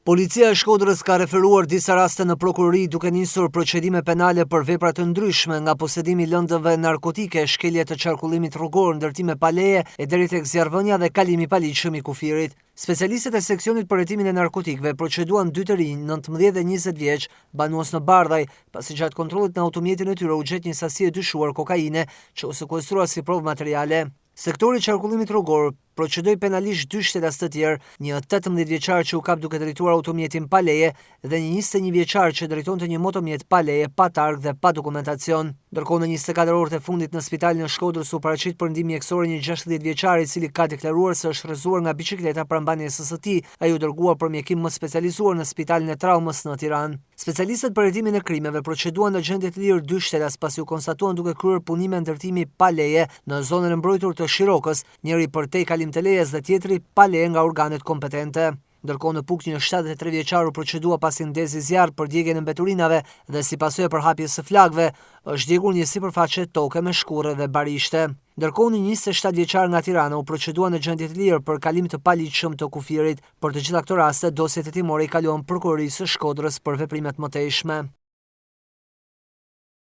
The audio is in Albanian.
Policia e Shkodrës ka referuar disa raste në prokurori duke nisur procedime penale për vepra të ndryshme nga posedimi lëndëve narkotike, shkelje të qarkullimit rrugor, ndërtime pa leje e deri tek zjarrvënia dhe kalimi pa ligjshëm i kufirit. Specialistët e seksionit për hetimin e narkotikëve proceduan dy të rinj, 19 dhe 20 vjeç, banues në Bardhaj, pasi gjatë kontrollit në automjetin e tyre u gjet një sasi e dyshuar kokaine që u sekuestruar si provë materiale. Sektori i qarkullimit rrugor procedoi penalisht dy shtetas të tjerë, një 18 vjeçar që u kap duke drejtuar automjetin pa leje dhe një 21 vjeçar që drejtonte një motomjet pa leje, pa targ dhe pa dokumentacion. Ndërkohë në 24 orët e fundit në spitalin e Shkodrës u paraqit për ndihmë mjekësore një 60 vjeçar i cili ka deklaruar se është rrëzuar nga biçikleta pranë banjes së tij, ai u dërguar për mjekim më specializuar në spitalin e traumës në Tiranë. Specialistët për hetimin e krimeve proceduan në gjendje të lirë dy shtetas pasi u konstatuan duke kryer punime ndërtimi pa leje në zonën e mbrojtur të Shirokës, njëri përtej kalim të lejes dhe tjetri pa leje nga organet kompetente. Ndërkohë në Puk një 73 vjeçar u procedua pasi ndezi zjarr për djegjen e mbeturinave dhe si pasojë përhapjes së flakëve, është djegur një sipërfaqe toke me shkurrë dhe barishte. Ndërkohë një 27 vjeçar nga Tirana u procedua në gjendje të lirë për kalim të paligjshëm të kufirit. Për të gjitha këto raste, dosjet hetimore i kaluan prokurorisë së Shkodrës për veprimet mëtejshme.